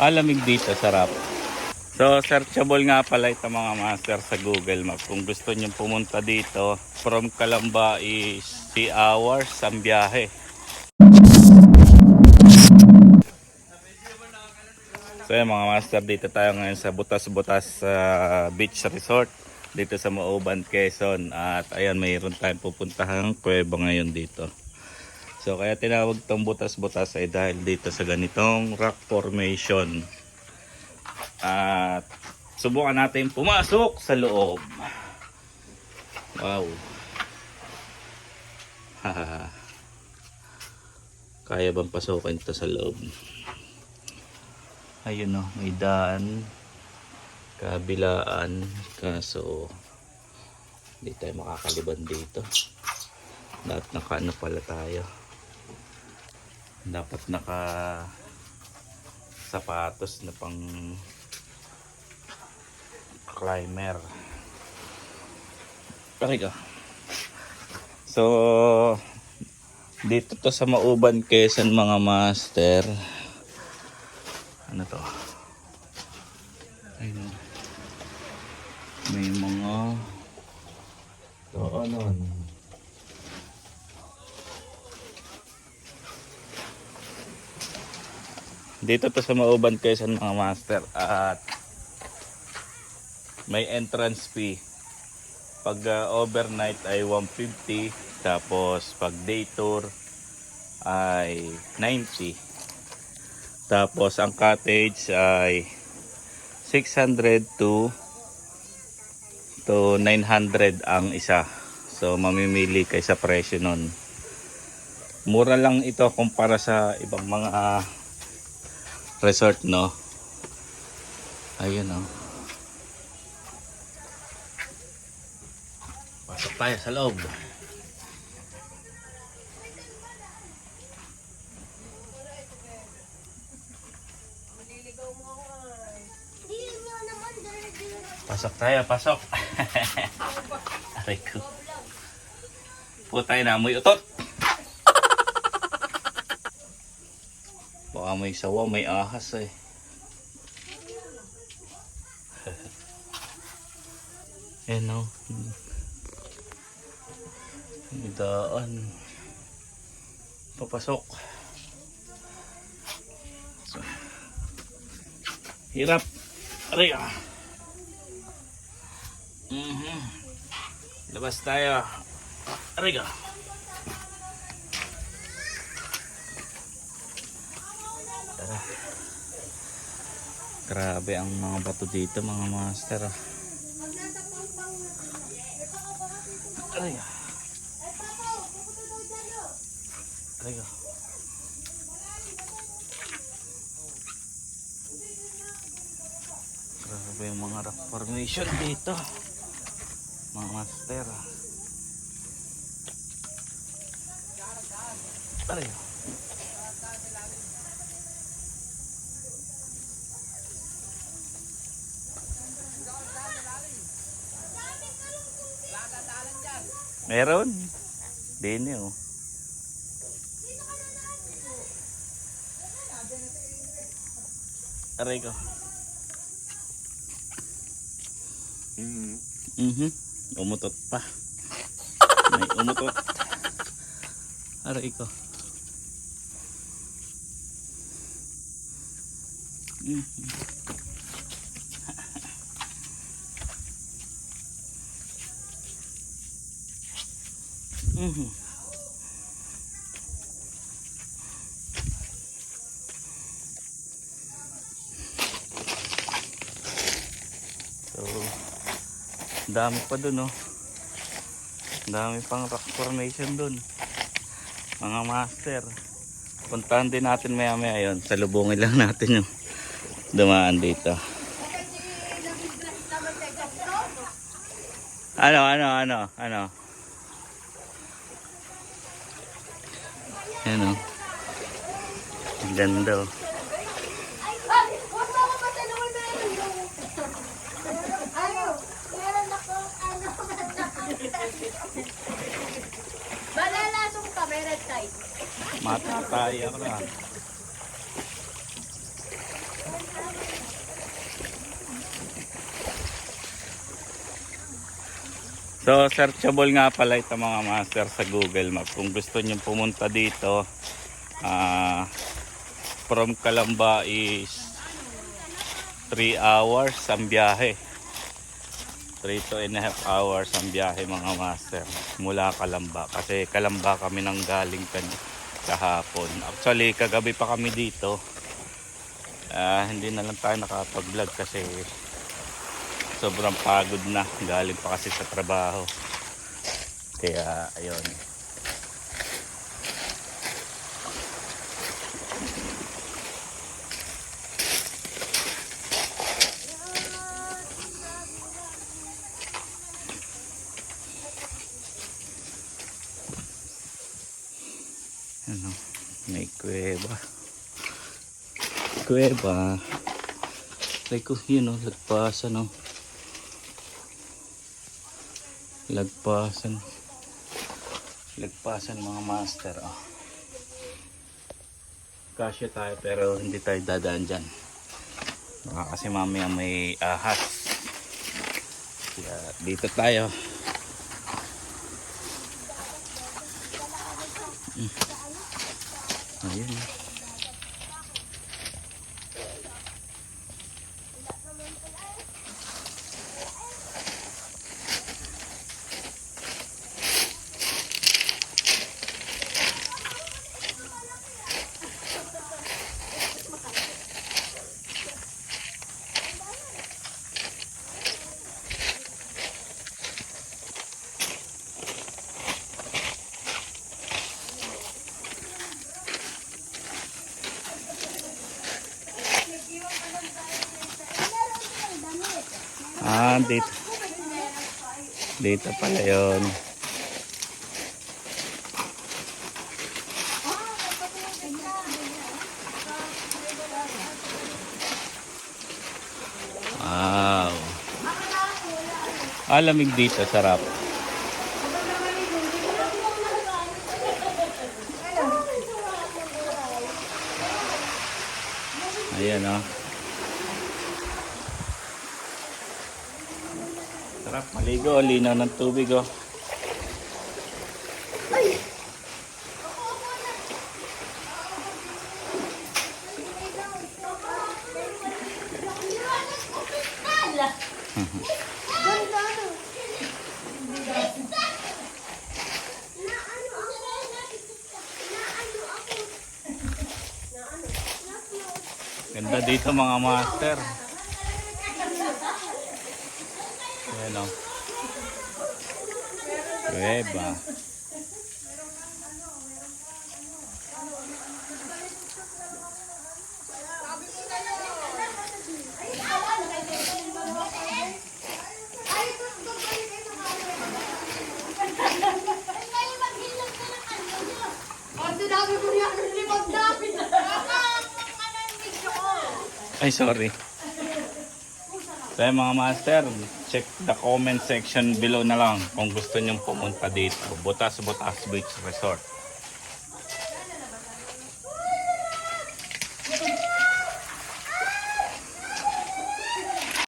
Malamig dito, sarap. So searchable nga pala ito mga master sa Google Map. Kung gusto nyo pumunta dito, from Calamba is 3 hours ang biyahe. So yan mga master, dito tayo ngayon sa Butas-Butas Beach Resort dito sa Mauban, Quezon. At ayan, mayroon tayong pupuntahang kuweba ngayon dito. So kaya tinawag tong Butas-Butas ay dahil dito sa ganitong rock formation. At subukan natin pumasok sa loob. Wow. Kaya bang pasukin ito sa loob? Ayun o, may daan kabilaan, kaso hindi tayo makakaliban dito. Dapat naka pala tayo. Dapat naka sapatos na pang climber. Okay ka. So dito to sa Mauban, Quezon mga master. Ano to? Ayun. May mga daanan. Dito to sa Mauban, Quezon mga master. At may entrance fee. Pag overnight ay 150, tapos pag day tour ay 90. Tapos ang cottage ay 600 to 900 ang isa. So mamimili kayo sa presyo nun. Mura lang ito kumpara sa ibang mga resort, no? Ayun, no? Pasok tayo sa loob. Pasok tayo, pasok. Aray ko. Po tayo na amoy utot. Baka may sawa, may ahas eh. Ayan o. Daan. Papasok. So, hirap. Aray ah. Labas tayo. Aray ka. Tara. Grabe ang mga bato dito mga master. Aray ka. Aray ka. Grabe yung mga rock formation dito mga master. Aray. Meron din eh oh. Aray ko. Umutot pa. May umutot. Aray ko. So, dami pa dun oh. Dami pang rock formation dun mga master. Puntahan din natin maya maya yun. Salubungin lang natin yung dumaan dito. Ano? Yan o. Ang ganda o. Malalasong ka, may red tide. Matatay ako na. So searchable nga pala ito mga master sa Google Map. Kung gusto nyo pumunta dito, from Calamba is 3 hours ang biyahe. 3.5 hours ang biyahe mga master mula Calamba. Kasi Calamba kami nang galing kahapon. Actually kagabi pa kami dito. Hindi na lang tayo nakapag-vlog kasi sobrang pagod na, galing pa kasi sa trabaho, kaya ayun. Ano, may kuweba like yun o, lagpasan mga master oh. Kasya tayo pero hindi tayo dadaan dyan, kasi mamaya may ahas, kaya dito tayo. Ayun. Dito pala yun. Wow. Lamig dito, sarap. Ayan o. Sarap maligo, linaw ng tubig o. Ganda dito mga master. Ayan o. Kuweba. Ay, sorry. Kaya mga master, check the comment section below na lang kung gusto nyong pumunta dito. Butas Beach Resort.